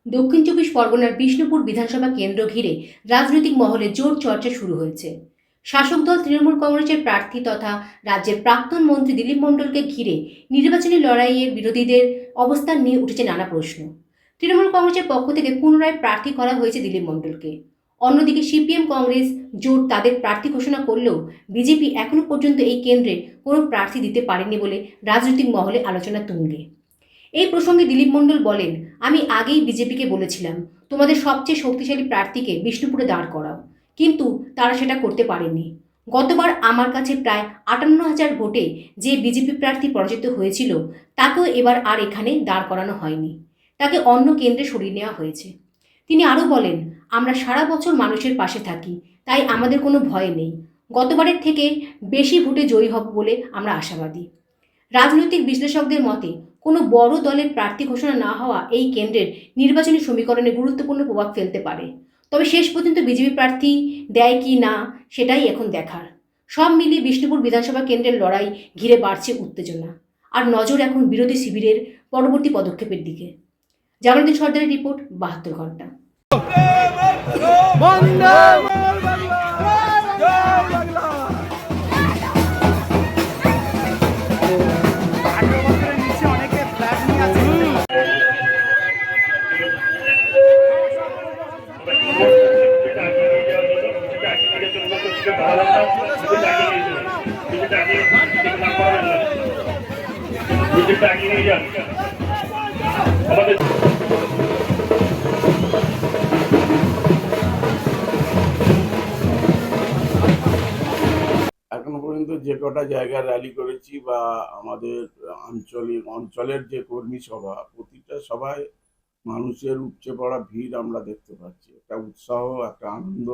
দক্ষিণ চব্বিশ পরগনার বিষ্ণুপুর বিধানসভা কেন্দ্র ঘিরে রাজনৈতিক মহলে জোর চর্চা শুরু হয়েছে। শাসক দল তৃণমূল কংগ্রেসের প্রার্থী তথা রাজ্যের প্রাক্তন মন্ত্রী দিলীপ মণ্ডলকে ঘিরে নির্বাচনী লড়াইয়ের বিরোধীদের অবস্থান নিয়ে উঠেছে নানা প্রশ্ন। তৃণমূল কংগ্রেসের পক্ষ থেকে পুনরায় প্রার্থী করা হয়েছে দিলীপ মণ্ডলকে। অন্যদিকে সিপিএম কংগ্রেস জোট তাদের প্রার্থী ঘোষণা করলেও বিজেপি এখনও পর্যন্ত এই কেন্দ্রে কোনো প্রার্থী দিতে পারেনি বলে রাজনৈতিক মহলে আলোচনা তুঙ্গে। এই প্রসঙ্গে দিলীপ মণ্ডল বলেন, আমি আগেই বিজেপিকে বলেছিলাম তোমাদের সবচেয়ে শক্তিশালী প্রার্থীকে বিষ্ণুপুরে দাঁড় করাও, কিন্তু তারা সেটা করতে পারেনি। গতবার আমার কাছে প্রায় 58,000 ভোটে যে বিজেপি প্রার্থী পরাজিত হয়েছিল তাকেও এবার আর এখানে দাঁড় করানো হয়নি, তাকে অন্য কেন্দ্রে সরিয়ে নেওয়া হয়েছে। তিনি আরও বলেন, আমরা সারা বছর মানুষের পাশে থাকি, তাই আমাদের কোনো ভয় নেই। গতবারের থেকে বেশি ভোটে জয়ী হব বলে আমরা আশাবাদী। রাজনৈতিক বিশ্লেষকদের মতে কোনো বড় দলের প্রার্থী ঘোষণা না হওয়া এই কেন্দ্রের নির্বাচনী সমীকরণে গুরুত্বপূর্ণ প্রভাব ফেলতে পারে। তবে শেষ পর্যন্ত বিজেপি প্রার্থী দেয় কি না সেটাই এখন দেখার। সব মিলিয়ে বিষ্ণুপুর বিধানসভা কেন্দ্রের লড়াই ঘিরে বাড়ছে উত্তেজনা, আর নজর এখন বিরোধী শিবিরের পরবর্তী পদক্ষেপের দিকে। জামালউদ্দিন সর্দারের রিপোর্ট, 72 ঘন্টা। এখনো পর্যন্ত যে কটা জায়গায় র্যালি করেছি বা আমাদের অঞ্চলের যে কর্মী সভা, প্রতিটা সভায় মানুষের উপচে পড়া ভিড় আমরা দেখতে পাচ্ছি। একটা উৎসাহ, একটা আনন্দ,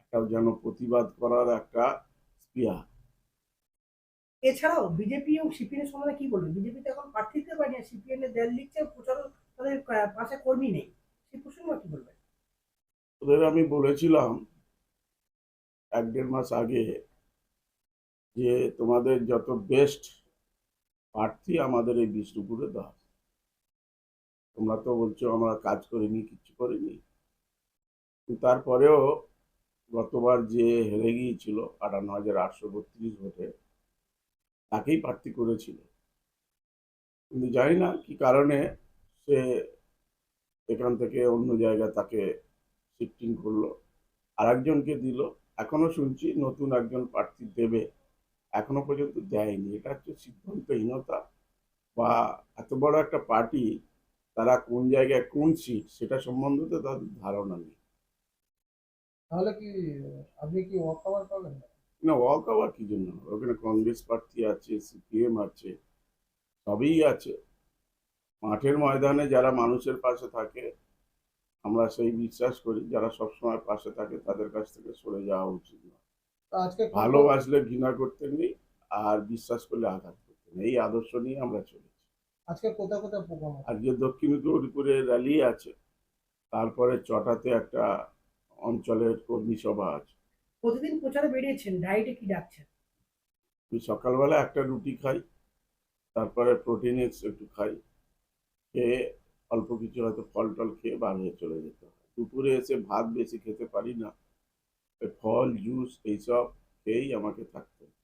একটা যেন প্রতিবাদ করার একটা স্পৃহা। এছাড়াও বিজেপি এবং সিপিএম সম্বন্ধে কি বলবেন? বিজেপি তো এখন প্রার্থী দিতে পারেনি, সিপিএম এর দেল লিখছে, প্রচারও তাদের পাশে কর্মী নেই। সেই প্রসঙ্গে কি বলবেন? ওদের আমি বলেছিলাম 1-1.5 মাস আগে যে তোমাদের যত বেস্ট প্রার্থী আমাদের এই বিষ্ণুপুরে দাও। তোমরা তো বলছো আমরা কাজ করিনি, কিচ্ছু করিনি। তারপরেও গতবার যে হেরে গিয়েছিল 58,832 ভোটে, তাকেই প্রার্থী করেছিল। কিন্তু জানি না কি কারণে সে এখান থেকে অন্য জায়গায় তাকে শিফটিং করলো, আর একজনকে দিল। এখনো শুনছি নতুন একজন প্রার্থী দেবে, এখনো পর্যন্ত দেয়নি। এটা হচ্ছে সিদ্ধান্তহীনতা, বা এত বড় একটা পার্টি তারা কোন জায়গায় কোন সিট সেটা সম্বন্ধে তো তাদের ধারণা নেই। তাহলে কি আপনি কি ওয়াক ওভার পাবেন? না, ওয়াক ওভার কি জন্য? ওখানে কংগ্রেস প্রার্থী আছে, সিপিএম আছে, সবই আছে। মাঠের ময়দানে যারা মানুষের পাশে থাকে, আমরা সেই বিশ্বাস করি, যারা সবসময় পাশে থাকে তাদের কাছ থেকে সরে যাওয়া উচিত না। আজকে ভালোবাসলে ঘৃণা করতে নেই, আর বিশ্বাস করলে আঘাত করতে নেই। এই আদর্শ নিয়ে আমরা চলেছি। আজকে কোথায় কোথায় প্রোগ্রাম আছে? আজকে দক্ষিণপুরে র্যালি আছে, তারপরে চটাতে একটা অঞ্চলের কর্মী সভা আছে। প্রতিদিন প্রচারে বেরিয়েছেন, ডায়েটে কি ডাকছেন? আমি সকালবেলা একটা রুটি খাই, তারপরে প্রোটিন একটু খাই, খেয়ে অল্প কিছু হয়তো ফল টল খেয়ে বার হয়ে চলে যেতে হয়। দুপুরে এসে ভাত বেশি খেতে পারি না, ফল জুস এইসব খেয়েই আমাকে থাকতে হয়।